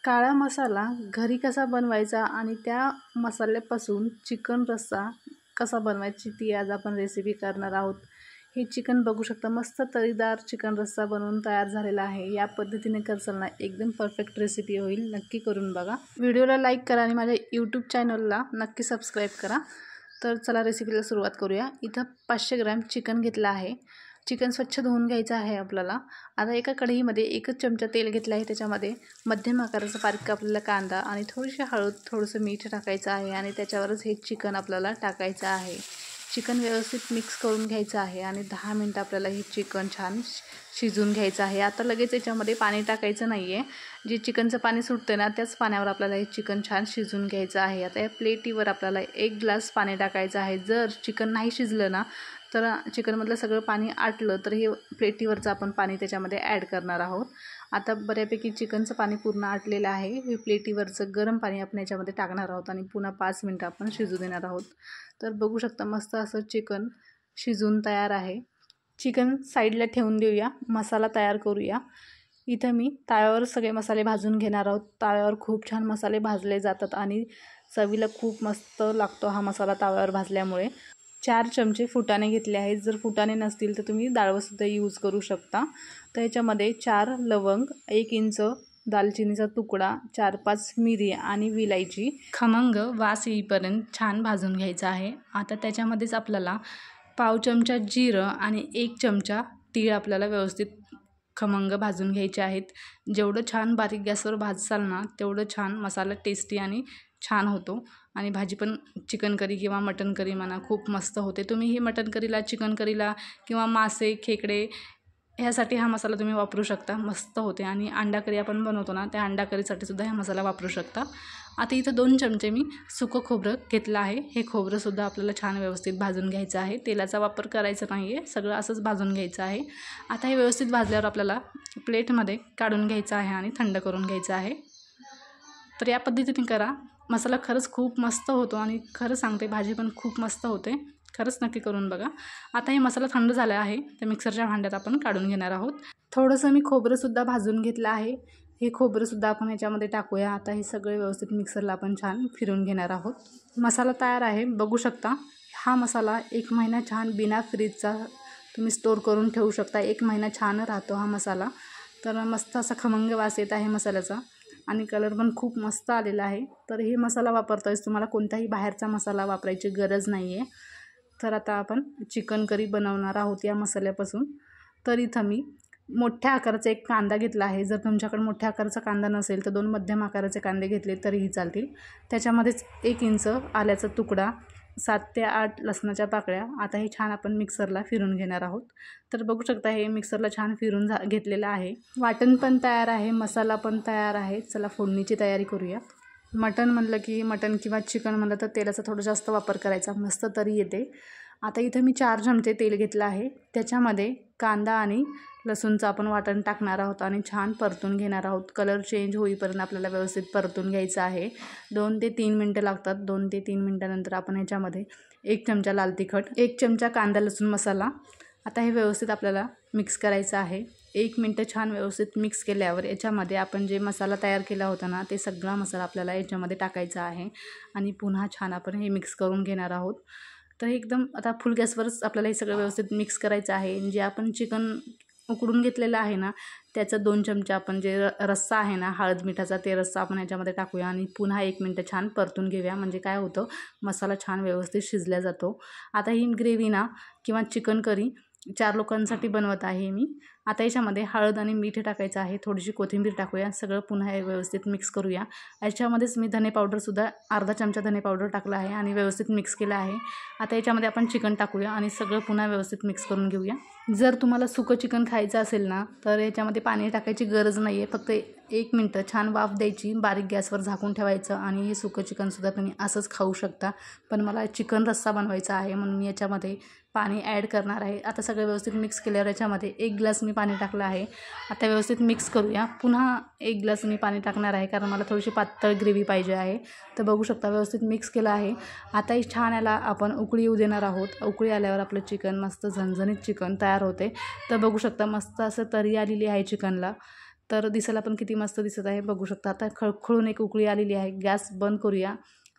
काळा मसाला घरी कसा बनवायचा आणि त्या मसाल्यापासून चिकन रस्सा कसा बनवायची ती आज आपण रेसिपी करणार आहोत। हे चिकन बघू शकता, मस्त तरीदार चिकन रस्सा बनवून तयार झालेला आहे। या पद्धतीने करसाल ना एकदम परफेक्ट रेसिपी होईल, नक्की करून बघा। व्हिडिओला लाईक करा आणि माझ्या यूट्यूब चॅनलला नक्की सबस्क्राईब करा। तर चला रेसिपीला सुरुवात करूया। इथं 500 ग्रॅम चिकन घेतलं आहे। चिकन स्वच्छ धुवून घ्यायचं आहे आपल्याला। आता एका कढईमध्ये 1 चमचा तेल घेतलं आहे, त्याच्यामध्ये मध्यम आकाराचा बारीक कापलेला कांदा आणि थोडीशी हळद, थोडंसं मीठ टाकायचं आहे आणि त्याच्यावरच हे चिकन आपल्याला टाकायचं आहे। चिकन व्यवस्थित मिक्स करून घ्यायचं आहे आणि 10 मिनिटं आपल्याला हे चिकन छान शिजवून घ्यायचं आहे। आता लगेच याच्यामध्ये पाणी टाकायचं नाही आहे, जे चिकनचं पाणी सुटतं ना त्याच पाण्यावर आपल्याला हे चिकन छान शिजवून घ्यायचं आहे। आता या प्लेटीवर आपल्याला 1 ग्लास पाणी टाकायचं आहे। जर चिकन नाही शिजलं ना तर चिकनमधलं सगळं पाणी आटलं तर हे प्लेटीवरचं आपण पाणी त्याच्यामध्ये ॲड करणार आहोत। आता बऱ्यापैकी चिकनचं पाणी पूर्ण आटलेलं आहे। हे प्लेटीवरचं गरम पाणी आपण याच्यामध्ये टाकणार आहोत आणि पुन्हा 5 मिनिटं आपण शिजू देणार आहोत। तर बघू शकता मस्त असं चिकन शिजून तयार आहे। चिकन साईडला ठेवून देऊया, मसाला तयार करूया। इथं मी तव्यावर सगळे मसाले भाजून घेणार आहोत। तव्यावर खूप छान मसाले भाजले जातात आणि चवीला खूप मस्त लागतो हा मसाला तव्यावर भाजल्यामुळे। 4 चमचे फुटाणे घेतले आहेत। जर फुटाणे नसतील तर तुम्ही डाळवंसुद्धा यूज करू शकता। तर ह्याच्यामध्ये 4 लवंग, 1 इंच दालचिनीचा तुकडा, 4-5 मिरी आणि विलायची खमंग वास येईपर्यंत छान भाजून घ्यायचा आहे। आता त्याच्यामध्येच आपल्याला पाव चमचा जिरं आणि 1 चमचा तीळ आपल्याला व्यवस्थित खमंग भाजून घ्यायचे आहेत। जेवढं छान बारीक गॅसवर भाजसाल ना तेवढं छान मसाला टेस्टी आणि छान होतो आणि भाजी पण चिकन करी किंवा मटन करी म्हणा खूप मस्त होते। तुम्ही ही मटन करीला, चिकन करीला किंवा मासे, खेकडे ह्यासाठी हा मसाला तुम्ही वापरू शकता, मस्त होते। आणि अंडा करी आपण बनवतो ना त्या अंडा करीसाठी सुद्धा हा मसाला वापरू शकता। आता इथं 2 चमचे मी सुकं खोबरं घेतलं आहे। हे खोबरंसुद्धा आपल्याला छान व्यवस्थित भाजून घ्यायचं आहे। तेलाचा वापर करायचा नाही आहे, सगळं असंच भाजून घ्यायचं आहे। आता हे व्यवस्थित भाजल्यावर आपल्याला प्लेटमध्ये काढून घ्यायचं आहे आणि थंड करून घ्यायचं आहे। तर या पद्धतीने करा, मसाला खरंच खूप मस्त होतो आणि खरं सांगते भाजी पण खूप मस्त होते, खरंच नक्की करून बघा। आता हे मसाला थंड झाला आहे तर मिक्सरच्या भांड्यात आपण काढून घेणार आहोत। थोडंसं मी खोबरंसुद्धा भाजून घेतलं आहे, हे खोबरंसुद्धा आपण ह्याच्यामध्ये टाकूया। आता हे सगळे व्यवस्थित मिक्सरला आपण छान फिरून घेणार आहोत। मसाला तयार आहे, बघू शकता। हा मसाला 1 महिना छान बिना फ्रीजचा तुम्ही स्टोर करून ठेवू शकता। 1 महिना छान राहतो हा मसाला। तर मस्त असा खमंग वास येत आहे मसाल्याचा आणि कलर पण खूप मस्त आलेला आहे। तर हे मसाला वापरतोयस तुम्हाला कोणताही बाहेरचा मसाला वापरायची गरज नाही आहे। तर आता आपण चिकन करी बनवणार आहोत या मसाल्यापासून। तर इथं मी मोठ्या आकाराचा 1 कांदा घेतला आहे। जर तुमच्याकडे मोठ्या आकाराचा कांदा नसेल तर 2 मध्यम आकाराचे कांदे घेतले तरीही चालतील। त्याच्यामध्येच 1 इंच आल्याचा तुकडा, 7 ते 8 लसणाच्या पाकळ्या। आता हे छान आपण मिक्सरला फिरून घेणार आहोत। तर बघू शकता हे मिक्सरला छान फिरून घेतलेलं आहे। वाटण पण तयार आहे, मसाला पण तयार आहे। चला फोडणीची तयारी करूया। मटण म्हणलं की मटण किंवा चिकन म्हणलं तर तेलाचा थोडा जास्त वापर करायचा, मस्त तरी येते। आता इथं मी 4 चमचे तेल घेतलं आहे, त्याच्यामध्ये कांदा आणि लसूणचं आपण वाटण टाकणार आहोत आणि छान परतून घेणार आहोत। कलर चेंज होईपर्यंत आपल्याला व्यवस्थित परतून घ्यायचं आहे। 2 ते 3 मिनटं लागतात। 2 ते 3 मिनटानंतर आपण ह्याच्यामध्ये 1 चमचा लाल तिखट, 1 चमचा कांदा लसूण मसाला, आता हे व्यवस्थित आपल्याला मिक्स करायचं आहे। 1 मिनटं छान व्यवस्थित मिक्स केल्यावर याच्यामध्ये आपण जे मसाला तयार केला होता ना ते सगळा मसाला आपल्याला याच्यामध्ये टाकायचा आहे आणि पुन्हा छान आपण हे मिक्स करून घेणार आहोत। तर एकदम आता फुल गॅसवरच आपल्याला हे सगळं व्यवस्थित मिक्स करायचं आहे। जे आपण चिकन उकडून घेतलेलं आहे ना त्याचं 2 चमचे आपण जे रस्सा आहे ना हळद मिठाचा ते रस्सा आपण याच्यामध्ये टाकूया आणि पुन्हा 1 मिनटं छान परतून घेऊया, म्हणजे काय होतं मसाला छान व्यवस्थित शिजला जातो। आता ही ग्रेव्ही ना किंवा चिकन करी 4 लोकांसाठी बनवत आहे मी। आता याच्यामध्ये हळद आणि मीठ टाकायचं आहे, थोडीशी कोथिंबीर टाकूया, सगळं पुन्हा व्यवस्थित मिक्स करूया। याच्यामध्येच मी धने पावडरसुद्धा अर्धा चमचा धने पावडर टाकला आहे आणि व्यवस्थित मिक्स केलं आहे। आता याच्यामध्ये आपण चिकन टाकूया आणि सगळं पुन्हा व्यवस्थित मिक्स करून घेऊया। जर तुम्हाला सुकं चिकन खायचं असेल ना तर याच्यामध्ये पाणी टाकायची गरज नाही आहे, फक्त 1 मिनटं छान वाफ द्यायची, बारीक गॅसवर झाकून ठेवायचं आणि हे सुकं चिकनसुद्धा तुम्ही असंच खाऊ शकता। पण मला चिकन रस्सा बनवायचा आहे म्हणून मी याच्यामध्ये पाणी ॲड करणार आहे। आता सगळं व्यवस्थित मिक्स केल्यावर याच्यामध्ये 1 ग्लास मी पाणी टाकलं आहे। आता व्यवस्थित मिक्स करूया, पुन्हा 1 ग्लास मी पाणी टाकणार आहे कारण मला थोडीशी पातळ ग्रेव्ही पाहिजे आहे। तर बघू शकता व्यवस्थित मिक्स केलं आहे। आता हे छान याला आपण उकळी येऊ देणार आहोत। उकळी आल्यावर आपलं चिकन मस्त झणझणीत चिकन तयार होते। तर बघू शकता मस्त असं तरी आलेली आहे चिकनला। तर दिसायला पण किती मस्त दिसत आहे बघू शकता. आता खळखळून एक उकळी आलेली आहे. गॅस बंद करूया.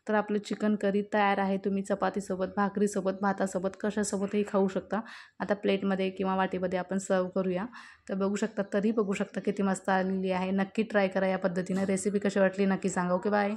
तर आपलं चिकन करी तयार आहे. तुम्ही चपातीसोबत, भाकरीसोबत, भातासोबत कशासोबतही खाऊ शकता. आता प्लेटमध्ये किंवा वाटीमध्ये आपण सर्व करूया. तर बघू शकता, तरी बघू शकता किती मस्त आलेली आहे. नक्की ट्राय करा या पद्धतीने. रेसिपी कशी वाटली नक्की सांगा. Okay bye.